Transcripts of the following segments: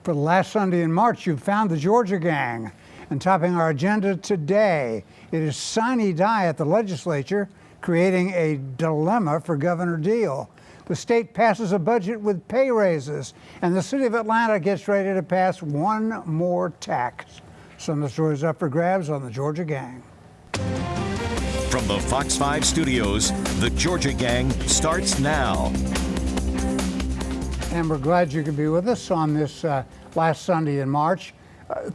For the last Sunday in March, you've found the Georgia Gang. And topping our agenda today, it is sine die at the legislature, creating a dilemma for Governor Deal. The state passes a budget with pay raises, and the city of Atlanta gets ready to pass one more tax. Some of the stories up for grabs on the Georgia Gang. From the Fox 5 studios, the Georgia Gang starts now. And we're glad you could be with us on this last Sunday in March.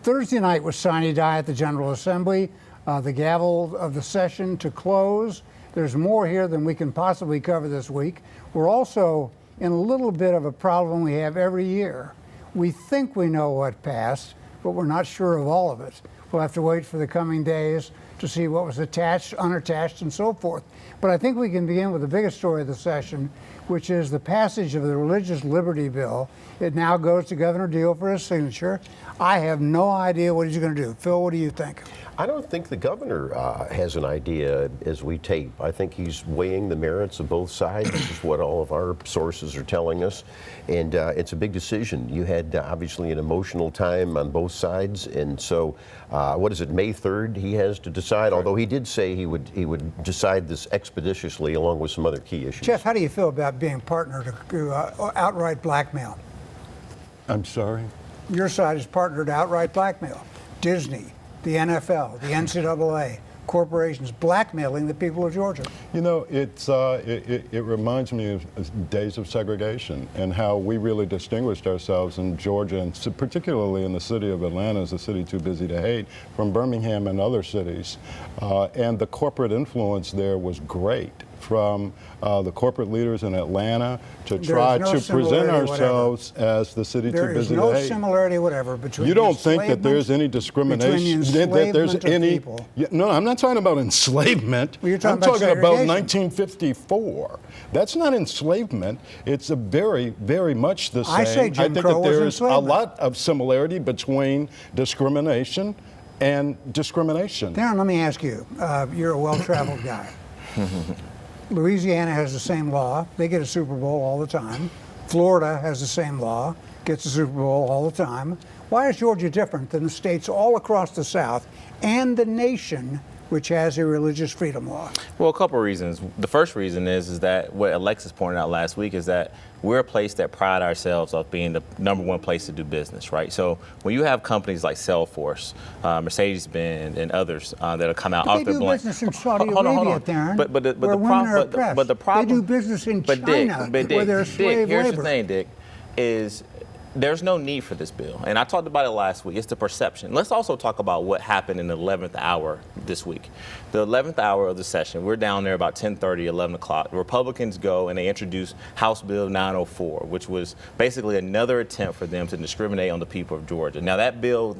Thursday night was sine die at the General Assembly, the gavel of the session to close. There's more here than we can possibly cover this week. We're also in a little bit of a problem we have every year. We think we know what passed, but we're not sure of all of it. We'll have to wait for the coming days to see what was attached, unattached, and so forth. But I think we can begin with the biggest story of the session, which is the passage of the Religious Liberty Bill. It now goes to Governor Deal for his signature. I have no idea what he's going to do. Phil, what do you think? I don't think the governor has an idea as we tape. I think he's weighing the merits of both sides. This is what all of our sources are telling us. And it's a big decision. You had obviously an emotional time on both sides. And so, what is it, May 3rd he has to decide, although he did say he would decide this expeditiously along with some other key issues. Jeff, how do you feel about being partnered to outright blackmail? I'm sorry? Your side is partnered to outright blackmail. Disney, the NFL, the NCAA, corporations blackmailing the people of Georgia. You know, it reminds me of days of segregation and how we really distinguished ourselves in Georgia, and particularly in the city of Atlanta, as a city too busy to hate, from Birmingham and other cities. And the corporate influence there was great, from the corporate leaders in Atlanta to try to present ourselves as the city too busy to hate. There is no similarity whatever between You don't think that there's any discrimination? That there's any people. No, I'm not talking about enslavement. Well, I'm talking about 1954. That's not enslavement. It's a very, very much the same. I say Jim think Crow that there was is a lot of similarity between discrimination and discrimination. Darren, let me ask you. You're a well-traveled guy. Louisiana has the same law. They get a Super Bowl all the time. Florida has the same law, gets a Super Bowl all the time. Why is Georgia different than the states all across the South and the nation, which has a religious freedom law? Well, a couple of reasons. The first reason is that what Alexis pointed out last week is that we're a place that pride ourselves of being the #1 place to do business, right? So when you have companies like Salesforce, Mercedes-Benz, and others that have come out off the blunt. They do business in Saudi Arabia, Darren, where women are oppressed. But the problem, they do business in China, where there's slave here's labor. the thing, Dick, is there's no need for this bill. And I talked about it last week. It's the perception. Let's also talk about what happened in the 11th hour this week. The 11th hour of the session, we're down there about 10:30, 11 o'clock. The Republicans go and they introduce House Bill 904, which was basically another attempt for them to discriminate on the people of Georgia. Now, that bill,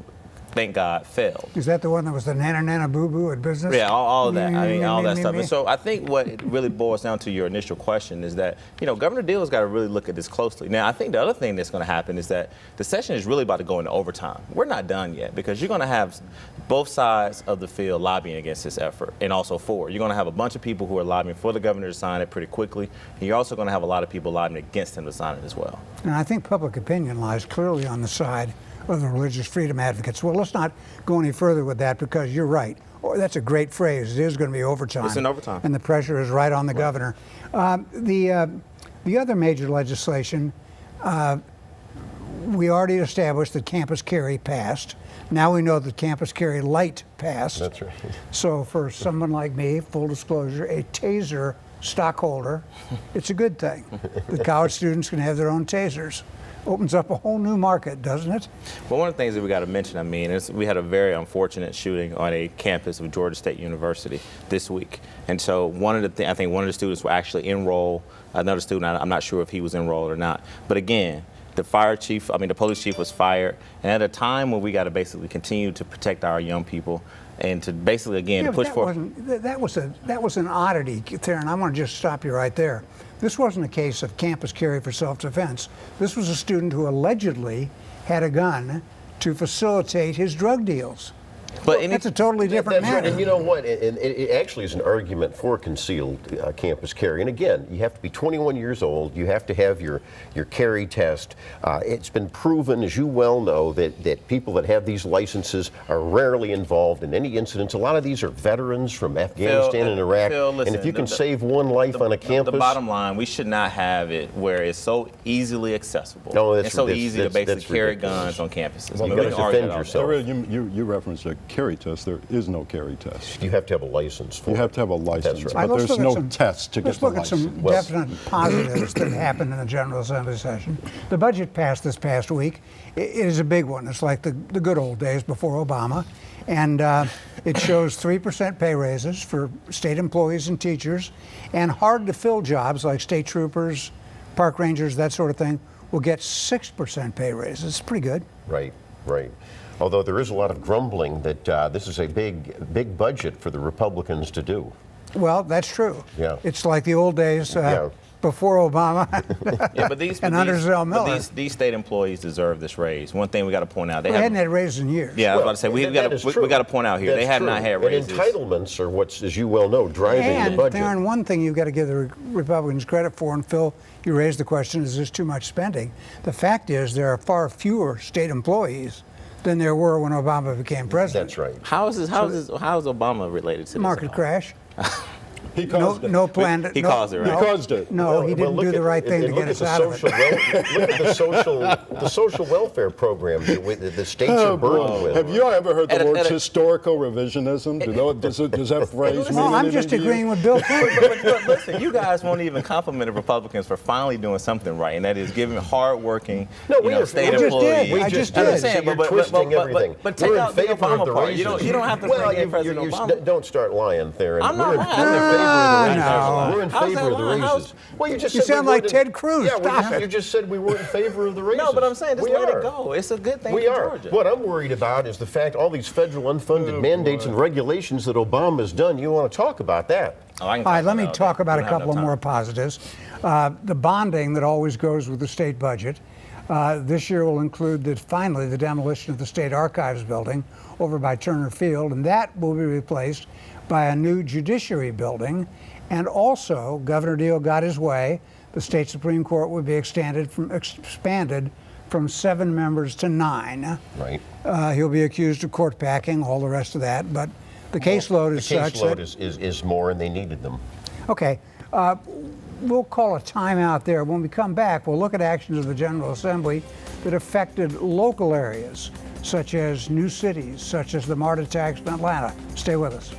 thank God, failed. Is that the one that was the nana boo-boo at business? Yeah, all of that. I mean, all that stuff. And so I think what it really boils down to your initial question is that, you know, Governor Deal's got to really look at this closely. Now, I think the other thing that's going to happen is that the session is really about to go into overtime. We're not done yet because you're going to have both sides of the field lobbying against this effort and also for. You're going to have a bunch of people who are lobbying for the governor to sign it pretty quickly. And you're also going to have a lot of people lobbying against him to sign it as well. And I think public opinion lies clearly on the side of the religious freedom advocates. Well, let's not go any further with that because you're right. Oh, that's a great phrase. It is going to be overtime. It's in overtime. And the pressure is right on the governor. The other major legislation, we already established that campus carry passed. Now we know that campus carry light passed. That's right. So for someone like me, full disclosure, a taser stockholder, it's a good thing. The college students can have their own tasers. Opens up a whole new market, doesn't it? Well, one of the things that we got to mention, I mean, is we had a very unfortunate shooting on a campus of Georgia State University this week. And so I think one of the students will actually enroll. Another student, I'm not sure if he was enrolled or not. But again, the police chief was fired. And at a time when we got to basically continue to protect our young people and to basically, again, push for. That was an oddity, Theron. I want to just stop you right there. This wasn't a case of campus carry for self-defense. This was a student who allegedly had a gun to facilitate his drug deals. But That's a totally different That's right. matter. And you know what? And it actually is an argument for concealed campus carry. And again, you have to be 21 years old. You have to have your carry test. It's been proven, as you well know, that people that have these licenses are rarely involved in any incidents. A lot of these are veterans from Afghanistan and Iraq. Phil, listen, and if you can save one life on a campus. The bottom line, we should not have it where it's so easily accessible. No, it's so easy to basically carry guns on campuses. Well, you got to defend yourself. You referenced a carry test. There is no carry test. You have to have a license for it. You have to have a license, That's right. but Let's there's look at no test to get Let's the look at license. some definite positives that happened in the General Assembly session. The budget passed this past week. It is a big one. It's like the good old days before Obama. And it shows 3% pay raises for state employees and teachers, and hard-to-fill jobs like state troopers, park rangers, that sort of thing, will get 6% pay raises. It's pretty good. Right, right. Although there is a lot of grumbling that this is a big budget for the Republicans to do. Well, that's true. Yeah. It's like the old days before Obama and under Zell Miller. These state employees deserve this raise. One thing we got to point out, They hadn't had raises in years. Yeah, I was about to say we got to point out here they have not had raises. And entitlements are what's, as you well know, driving the budget. And Theron, one thing you've got to give the Republicans credit for, and Phil, you raised the question: is this too much spending? The fact is, there are far fewer state employees than there were when Obama became president. That's right. How is Obama related to this? Market crash. He caused it. No plan. He caused it, right? He caused it. No, he didn't do the right thing to get us out of it. Look at the social welfare program that the states are burdened with. Have you ever heard the words historical revisionism? Does that phrase mean No, I'm anything just to you? agreeing with Bill Clinton. But listen, you guys won't even compliment the Republicans for finally doing something right, and that is giving hardworking state employees. I just did. I'm saying, You're twisting everything. But take out the Obama part. You don't have to bring in President Obama. Don't start lying, Theron. I'm not lying. We're in favor of the raises. Well, you just You said sound like Ted Cruz. Yeah, Stop it. you just said we weren't in favor of the raises. No, but I'm saying just we let are. it go. It's a good thing We for are. Georgia. What I'm worried about is the fact all these federal unfunded mandates and regulations that Obama's done. You want to talk about that? All right, let me talk about a couple more positives. The bonding that always goes with the state budget. This year will include finally the demolition of the State Archives building over by Turner Field, and that will be replaced by a new judiciary building. And also, Governor Deal got his way. The state Supreme Court would be expanded from 7 members to 9. Right. He'll be accused of court packing, all the rest of that, but the caseload is such that... The caseload is more, and they needed them. Okay. We'll call a timeout there. When we come back, we'll look at actions of the General Assembly that affected local areas, such as new cities, such as the MARTA tax in Atlanta. Stay with us.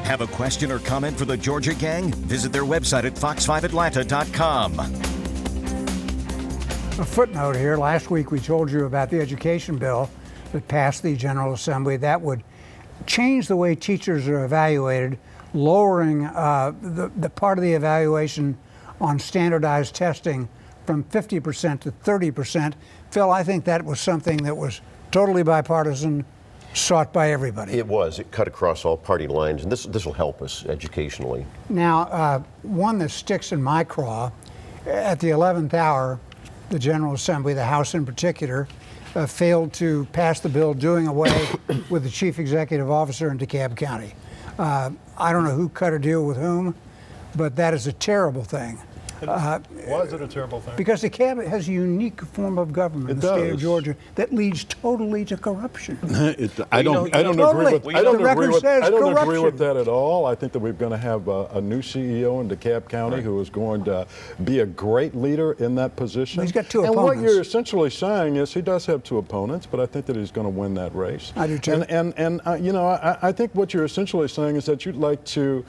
Have a question or comment for the Georgia Gang? Visit their website at fox5atlanta.com. A footnote here. Last week we told you about the education bill that passed the General Assembly. That would change the way teachers are evaluated, lowering the part of the evaluation on standardized testing from 50% to 30%. Phil, I think that was something that was totally bipartisan, sought by everybody. It was. It cut across all party lines, and this will help us educationally. Now, one that sticks in my craw, at the 11th hour, the General Assembly, the House in particular, failed to pass the bill doing away with the chief executive officer in DeKalb County. I don't know who cut a deal with whom, but that is a terrible thing. Why is it a terrible thing? Because DeKalb has a unique form of government in the state of Georgia that leads totally to corruption. I don't agree with that at all. I think that we're going to have a new CEO in DeKalb County who is going to be a great leader in that position. He's got 2 opponents. And what you're essentially saying is he does have 2 opponents, but I think that he's going to win that race. I do too. And I think what you're essentially saying is that you'd like to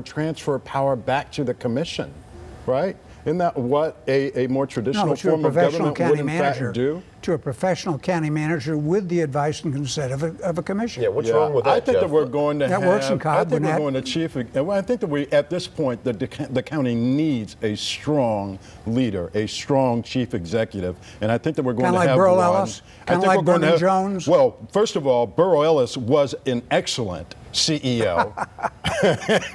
transfer power back to the commission, right? Isn't that what a more traditional form of government would in fact do? To a professional county manager with the advice and consent of a commission. Yeah, what's wrong with that, I think Jeff? that we're going to that works in Cobb. I think we're going to chief. I think that we, at this point, the county needs a strong leader, a strong chief executive, and I think that we're going to have Burl one. Ellis, kind of like Vernon Jones. Well, first of all, Burl Ellis was an excellent CEO.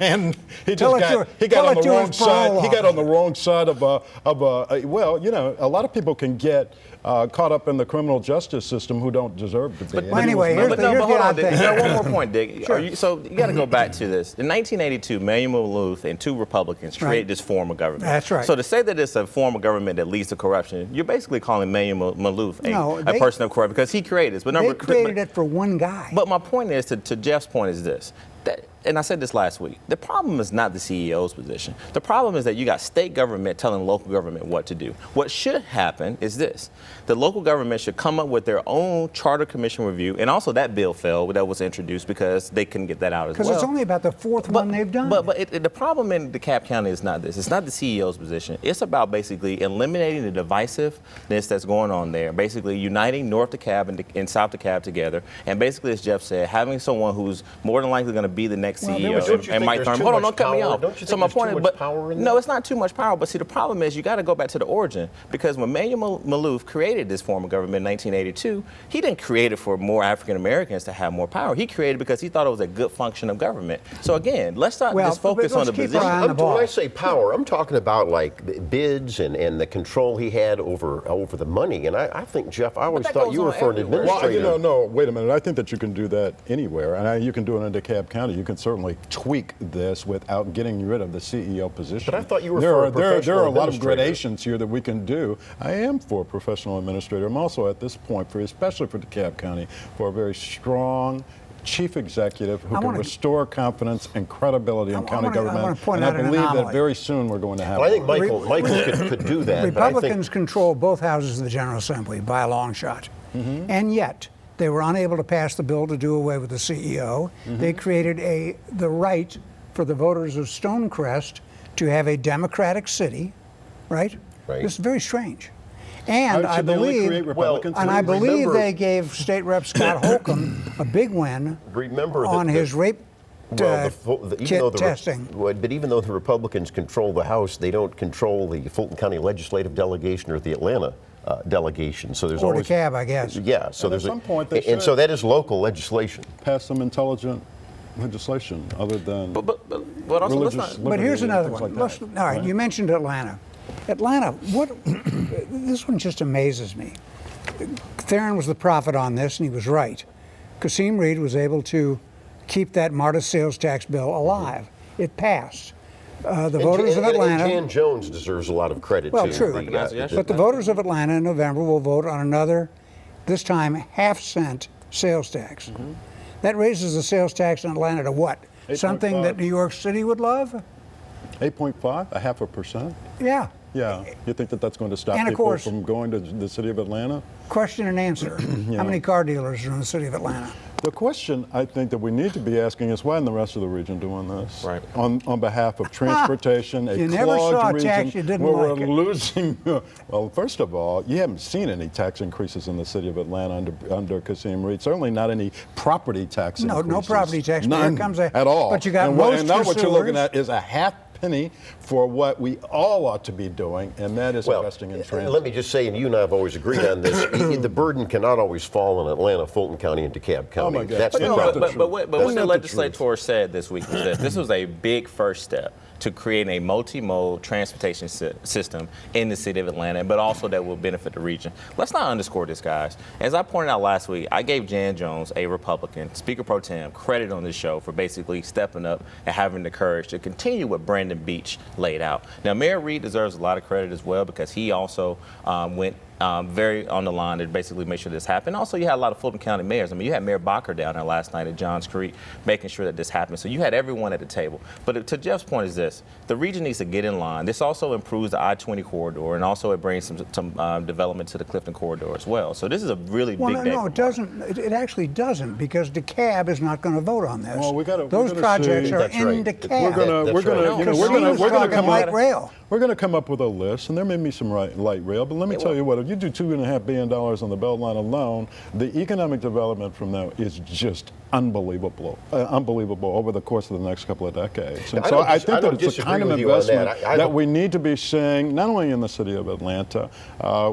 And he Tell just it to- got tell on it the to wrong his side. parole He got on the officer. wrong side of a well, you know, a lot of people can get caught up in the criminal justice system who don't deserve to be. But And he anyway, was here's not- the hold on, odd Dick. thing. No, one more point, Dick. Sure. So you got to go back to this. In 1982, Manuel Maloof and two Republicans created this form of government. That's right. So to say that it's a form of government that leads to corruption, you're basically calling Manuel Maloof a person of corruption because he created this. But They created it for one guy. But my point is, to Jeff's point, is this. And I said this last week, the problem is not the CEO's position. The problem is that you got state government telling local government what to do. What should happen is this. The local government should come up with their own charter commission review, and also that bill failed that was introduced because they couldn't get that out as well. Because it's only about the fourth one they've done. But the problem in DeKalb County is not this. It's not the CEO's position. It's about basically eliminating the divisiveness that's going on there, basically uniting North DeKalb and South DeKalb together, and basically, as Jeff said, having someone who's more than likely going to be the next CEO don't you and think Mike there's Thurman. too Hold on, much don't cut me power? off. Don't you So think my there's too point is, much power in no, that? it's not too much power. But see, the problem is you got to go back to the origin because when Manuel Maloof created this form of government in 1982, he didn't create it for more African Americans to have more power. He created it because he thought it was a good function of government. So again, let's not just focus on the let's keep our eye position. on the ball. When I say power, I'm talking about like bids and the control he had over the money. And I think, Jeff, I always that thought goes you were on for an everywhere. administrator. Well, no, wait a minute. I think that you can do that anywhere, and you can do it in DeKalb County. You can certainly tweak this without getting rid of the CEO position. But I thought you were there for are, a there professional are a lot of administrator. gradations here that we can do. I am for a professional administrator. I'm also at this point, especially for DeKalb County, for a very strong chief executive who can restore confidence and credibility in county government. point And I out an believe that anomaly. very soon we're going to have Well, I think one. Michael could do that. but I think- Republicans control both houses of the General Assembly by a long shot. And yet, they were unable to pass the bill to do away with the CEO. They created the right for the voters of Stonecrest to have a democratic city, right? Right. This is very strange. And I Should they only believe, create Republican and I cities? believe Remember- they gave State Rep Scott Holcomb a big win Remember that on his rape kit testing. But even though the Republicans control the House, they don't control the Fulton County Legislative Delegation or the Atlanta delegation. So there's Or always DeKalb, I guess. Yeah. So And at there's some point they and so should. that is local legislation. Pass some intelligent legislation other than But also let's religious not. But here's liberty and another things one. like that. All right, you mentioned Atlanta. Atlanta, this one just amazes me. Theron was the prophet on this, and he was right. Kasim Reed was able to keep that MARTA sales tax bill alive. It passed. The voters of Atlanta. And Jan Jones deserves a lot of credit Well, too. true. But the voters of Atlanta in November will vote on another, this time, half-cent sales tax. That raises the sales tax in Atlanta to what? 8.5. Something that New York City would love? 8.5, 0.5%. Yeah. Yeah, you think that that's going to stop And of people course- from going to the city of Atlanta? Question and answer. How many car dealers are in the city of Atlanta? The question I think that we need to be asking is why isn't the rest of the region doing this? Right. On behalf of transportation, a You never clogged saw a region tax you didn't where like we're it. losing. Well, first of all, you haven't seen any tax increases in the city of Atlanta under Kasim Reed. Certainly not any property tax increases. No property tax. But None here comes at all. But you got and most and now for what you're looking sewers. at is a half penny for what we all ought to be doing, and that is investing in transit. Let me just say, and you and I have always agreed on this, the burden cannot always fall on Atlanta, Fulton County, and DeKalb County. my God. That's But the no, problem. But what That's the not the legislator said this week was this was a big first step to create a multimodal transportation system in the city of Atlanta, but also that will benefit the region. Let's not underscore this, guys. As I pointed out last week, I gave Jan Jones, a Republican, Speaker Pro Tem, credit on this show for basically stepping up and having the courage to continue what Brandon Beach laid out. Now, Mayor Reed deserves a lot of credit as well because he also went very on the line to basically make sure this happened. Also, you had a lot of Fulton County mayors. I mean, you had Mayor Bacher down there last night at Johns Creek making sure that this happened. So you had everyone at the table. But to Jeff's point is this, the region needs to get in line. This also improves the I-20 corridor, and also it brings some development to the Clifton corridor as well. So this is a really big day. No, it doesn't. It actually doesn't because DeKalb is not going to vote on this. Well, Those projects see. are That's in right. DeKalb. That's right. We're going to Kasim's come talking up. light rail. we're going to come up with a list, and there may be some light rail, but let me tell you what, if you do $2.5 billion on the Beltline alone, the economic development from that is just unbelievable over the course of the next couple of decades. And so I think that it's the kind of investment that we need to be seeing, not only in the city of Atlanta,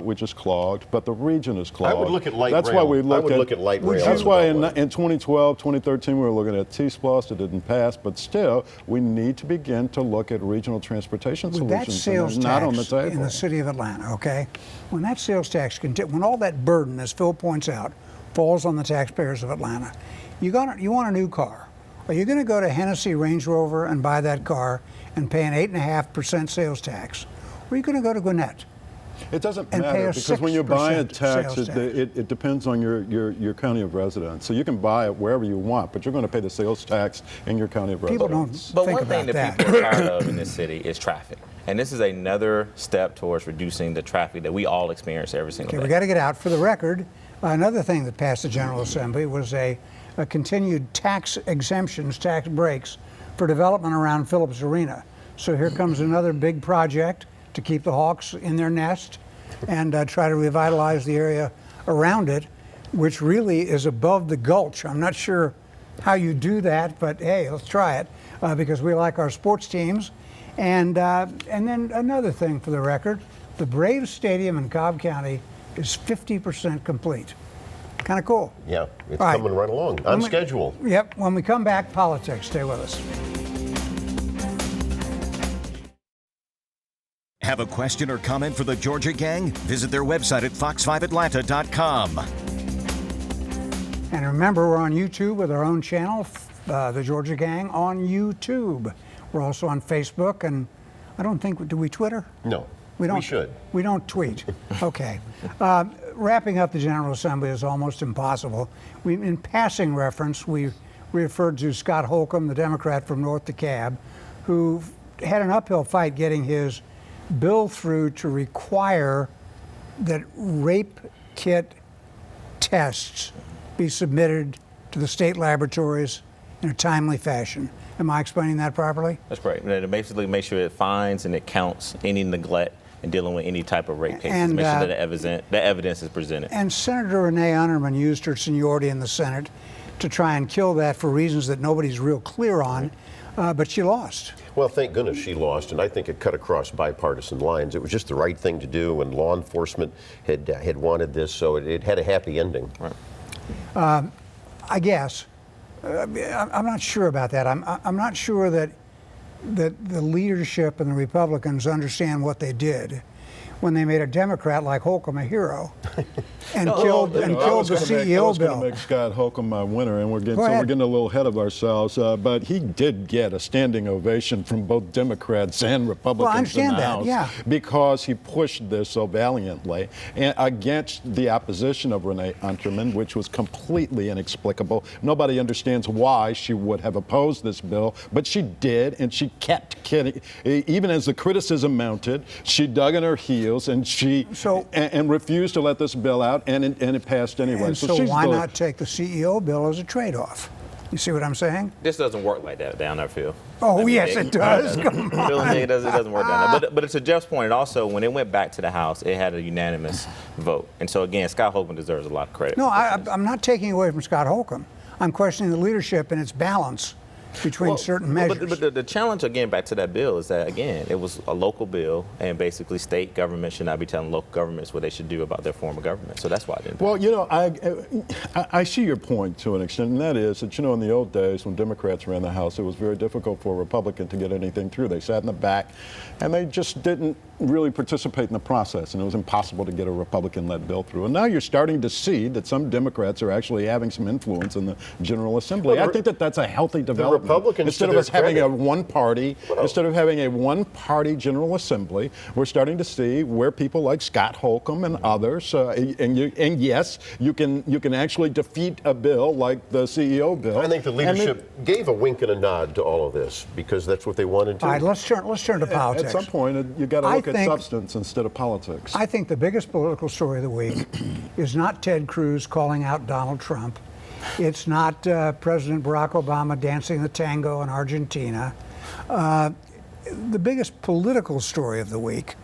which is clogged, but the region is clogged. I would look at light That's rail. why we look at light rail. That's why in 2012, 2013, we were looking at T-SPLOST. It didn't pass, but still, we need to begin to look at regional transportation With that solutions. sales and not on the tax table. in the city of Atlanta, okay? When that sales tax, when all that burden, as Phil points out, falls on the taxpayers of Atlanta, you want a new car. Are you going to go to Hennessy Range Rover and buy that car and pay an 8.5% sales tax? Or are you going to go to Gwinnett? It doesn't and pay matter a because when you buy a 6% tax, sales tax. it depends on your county of residence. So you can buy it wherever you want, but you're going to pay the sales tax in your county of People residence. don't But think one thing about that that. people are tired of in this city is traffic. And this is another step towards reducing the traffic that we all experience every single Okay, day. we got to get out. For the record, another thing that passed the General Assembly was a continued tax exemptions, tax breaks for development around Phillips Arena. So here comes another big project to keep the Hawks in their nest and try to revitalize the area around it, which really is above the gulch. I'm not sure how you do that, but hey, let's try it because we like our sports teams. And then another thing for the record, the Braves Stadium in Cobb County is 50% complete. Kind of cool. Yeah, it's All right. coming right along, on schedule. Yep, when we come back, politics. Stay with us. Have a question or comment for the Georgia Gang? Visit their website at fox5atlanta.com. And remember, we're on YouTube with our own channel, the Georgia Gang on YouTube. We're also on Facebook, and I don't think, do we Twitter? No, We don't. we should. We don't tweet. Okay. Wrapping up the General Assembly is almost impossible. In passing reference, we referred to Scott Holcomb, the Democrat from North DeKalb, who had an uphill fight getting his bill through to require that rape kit tests be submitted to the state laboratories in a timely fashion. Am I explaining that properly? That's right. And it basically makes sure it finds and it counts any neglect in dealing with any type of rape cases. And, make sure that the evidence is presented. And Senator Renee Unterman used her seniority in the Senate to try and kill that for reasons that nobody's real clear on, but she lost. Well, thank goodness she lost, and I think it cut across bipartisan lines. It was just the right thing to do, and law enforcement had wanted this, so it had a happy ending. Right. I guess. I'm not sure about that. I'm not sure that the leadership and the Republicans understand what they did when they made a Democrat like Holcomb a hero and killed the CEO I was going bill. to make Scott Holcomb my winner, and we're getting a little ahead of ourselves. But he did get a standing ovation from both Democrats and Republicans Well, I understand in the that, House yeah. because he pushed this so valiantly and against the opposition of Renee Unterman, which was completely inexplicable. Nobody understands why she would have opposed this bill, but she did, and she kept kidding. Even as the criticism mounted, she dug in her heels and and refused to let this bill out, and it passed anyway. And so why not take the CEO bill as a trade-off? You see what I'm saying? This doesn't work like that down there, Phil. Oh, yes, it does. Come on. Phil, it doesn't work down there. But to Jeff's point, also, when it went back to the House, it had a unanimous vote. And so, again, Scott Holcomb deserves a lot of credit. No, I'm not taking away from Scott Holcomb. I'm questioning the leadership and its balance between certain measures. But the challenge, again, back to that bill is that, again, it was a local bill, and basically state government should not be telling local governments what they should do about their form of government. So that's why I didn't. Well, you know, I see your point to an extent, and that is that, you know, in the old days when Democrats ran the House, it was very difficult for a Republican to get anything through. They sat in the back, and they just didn't really participate in the process, and it was impossible to get a Republican-led bill through. And now you're starting to see that some Democrats are actually having some influence in the General Assembly. Well, I think that that's a healthy development. Republicans, instead of us having a one-party, General Assembly, we're starting to see where people like Scott Holcomb and others, and yes, you can actually defeat a bill like the CEO bill. I think the leadership gave a wink and a nod to all of this because that's what they wanted to. All right, let's turn to politics. At some point, you got to look at substance instead of politics. I think the biggest political story of the week is not Ted Cruz calling out Donald Trump. It's not President Barack Obama dancing the tango in Argentina. the biggest political story of the week,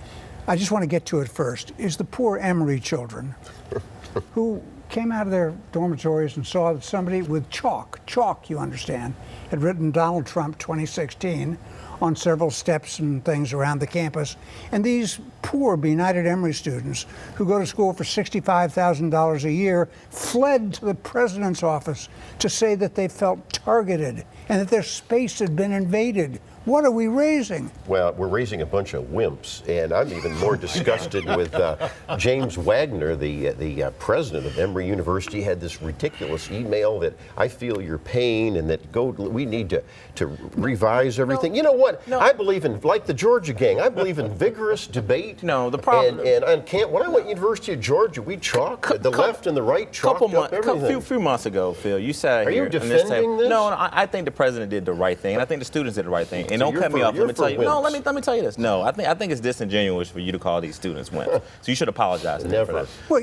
I just want to get to it first, is the poor Emory children who came out of their dormitories and saw that somebody with chalk, you understand, had written Donald Trump 2016 on several steps and things around the campus. And these poor benighted Emory students who go to school for $65,000 a year fled to the president's office to say that they felt targeted and that their space had been invaded. What are we raising? Well, we're raising a bunch of wimps, and I'm even more disgusted with James Wagner, the president of Emory University, had this ridiculous email that I feel your pain and that we need to revise everything. You know what? No. I believe in, like the Georgia gang, I believe in vigorous debate. No, the problem. And when I went to University of Georgia, we chalked the left and the right chalked up everything. A few months ago, Phil, you sat here. Are you defending this? No, I think the president did the right thing, and I think the students did the right thing. And so don't cut me off. Let me tell you. Wimps. No, let me tell you this. No, I think it's disingenuous for you to call these students wimps. So you should apologize to them for that. Well,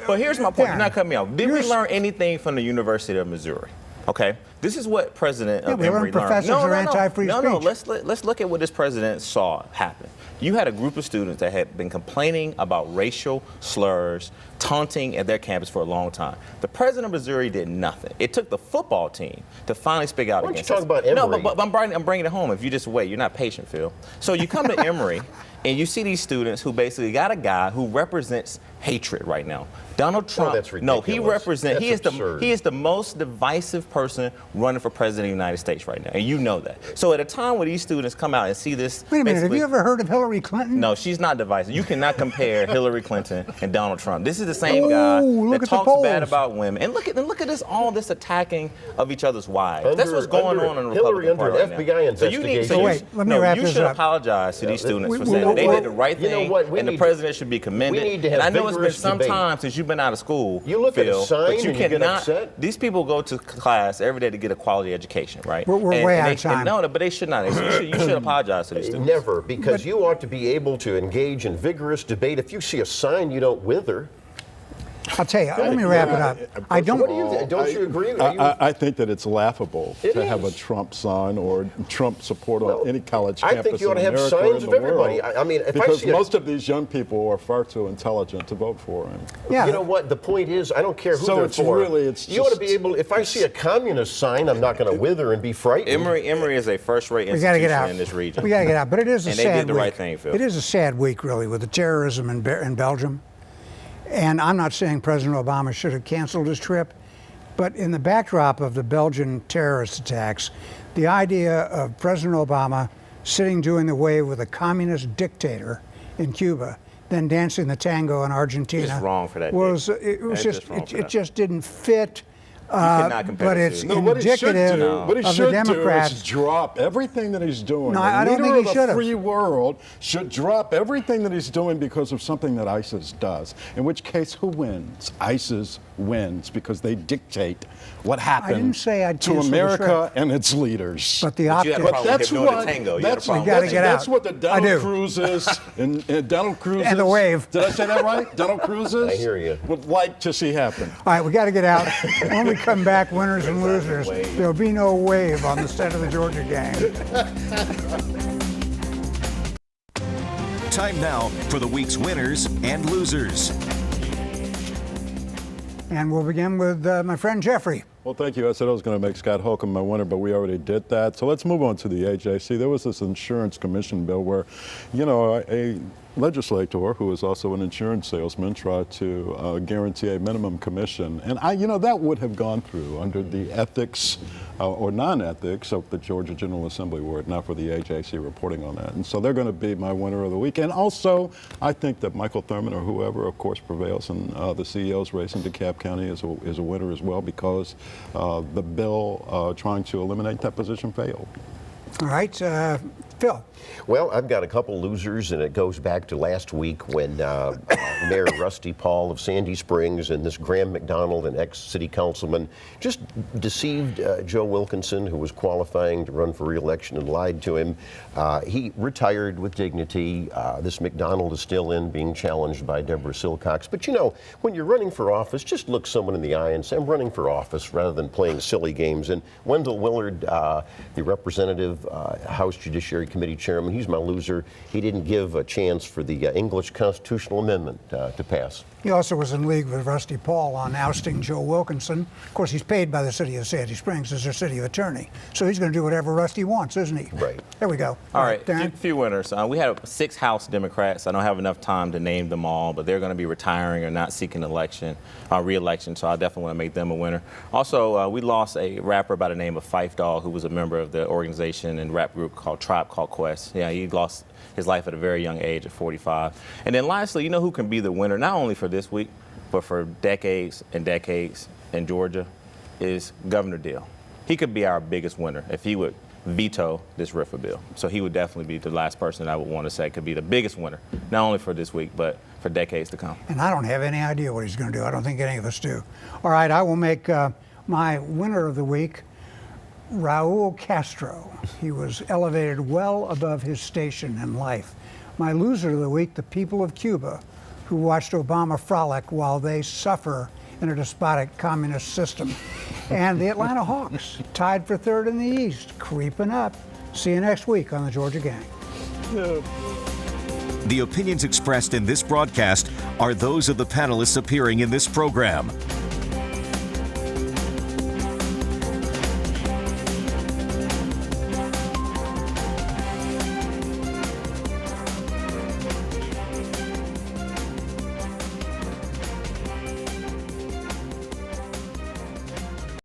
but here's my point. You're not cutting me off. Did we learn anything from the University of Missouri? Okay, this is what President of Emory learned. Professors are anti-free speech. No, let's look at what this president saw happen. You had a group of students that had been complaining about racial slurs, taunting at their campus for a long time. The president of Missouri did nothing. It took the football team to finally speak out against it. Why don't you talk about Emory? No, but I'm bringing it home. If you just wait, you're not patient, Phil. So you come to Emory, and you see these students who basically got a guy who represents hatred right now. Donald Trump. That's ridiculous. No, he represents. That's He is the most divisive person running for president of the United States right now, and you know that. So at a time when these students come out and see this, wait a minute, have you ever heard of Hillary Clinton? No, she's not divisive. You cannot compare Hillary Clinton and Donald Trump. This is the same guy that talks bad about women. And look at this, all this attacking of each other's wives. That's what's going on in the Republican Party right now. FBI investigation. Wait, let me wrap this up. You should apologize to these students for saying they did the right thing, and the president should be commended. And I know it's been some time since you've been out of school. You look at a sign but you and you get upset. These people go to class every day to get a quality education, right? We're way out of time. No, but they should not. You should apologize to these students. Never, because you ought to be able to engage in vigorous debate. If you see a sign, you don't wither. I'll tell you, let me wrap it up. Don't you agree? I think that it's laughable to have a Trump sign or Trump support on any college campus. I think you ought to have America signs of everybody. I mean, because most of these young people are far too intelligent to vote for him. Yeah. You know what? The point is, I don't care who they're for. You ought to be able. If I see a communist sign, I'm not going to wither and be frightened. Emory is a first-rate institution in this region. We got to get out. But it is a sad week. And they did the right thing, Phil. It is a sad week, really, with the terrorism in Belgium. And I'm not saying President Obama should have canceled his trip, but in the backdrop of the Belgian terrorist attacks, the idea of President Obama sitting doing the wave with a communist dictator in Cuba, then dancing the tango in Argentina, He's wrong for that. It just didn't fit. But it's indicative what he should do is drop everything that he's doing. No, I don't think he should have. The free world should drop everything that he's doing because of something that ISIS does. In which case, who wins? ISIS wins because they dictate what happens to America and its leaders. But the optics. That's what the Donald Cruzes and Donald Cruzes and the wave. Did I say that right? Donald Cruzes. I hear you. Would like to see happen. All right, we got to get out. When we come back, winners and losers, there'll be no wave on the set of the Georgia gang. Time now for the week's winners and losers. And we'll begin with my friend Jeffrey. Well, thank you. I said I was going to make Scott Holcomb my winner, but we already did that. So let's move on to the AJC. There was this insurance commission bill where, a legislator who is also an insurance salesman tried to guarantee a minimum commission. And that would have gone through under the ethics or non-ethics of the Georgia General Assembly were it not for the AJC reporting on that. And so they're going to be my winner of the week. And also, I think that Michael Thurman or whoever, of course, prevails in the CEO's race in DeKalb County is a winner as well because the bill trying to eliminate that position failed. All right, Phil. Well, I've got a couple losers, and it goes back to last week when Mayor Rusty Paul of Sandy Springs and this Graham McDonald, an ex-city councilman, just deceived Joe Wilkinson, who was qualifying to run for re-election, and lied to him. He retired with dignity. This McDonald is still being challenged by Deborah Silcox. But when you're running for office, just look someone in the eye and say, I'm running for office, rather than playing silly games. And Wendell Willard, the representative, House Judiciary committee chairman. He's my loser. He didn't give a chance for the English constitutional amendment to pass. He also was in league with Rusty Paul on ousting Joe Wilkinson. Of course, he's paid by the city of Sandy Springs as their city attorney. So he's going to do whatever Rusty wants, isn't he? Right. There we go. All right, Darren? few winners. We had 6 House Democrats. I don't have enough time to name them all, but they're going to be retiring or not seeking re-election, so I definitely want to make them a winner. Also, we lost a rapper by the name of Phife Dawg, who was a member of the organization and rap group called Tribe Called Quest. Yeah, he lost his life at a very young age, at 45. And then lastly, you know who can be the winner, not only for this week, but for decades and decades in Georgia, is Governor Deal. He could be our biggest winner if he would veto this RFRA bill. So he would definitely be the last person I would want to say could be the biggest winner, not only for this week, but for decades to come. And I don't have any idea what he's going to do. I don't think any of us do. All right, I will make my winner of the week Raul Castro. He was elevated well above his station in life. My loser of the week, the people of Cuba, who watched Obama frolic while they suffer in a despotic communist system. And the Atlanta Hawks, tied for 3rd in the East, creeping up. See you next week on the Georgia Gang. The opinions expressed in this broadcast are those of the panelists appearing in this program.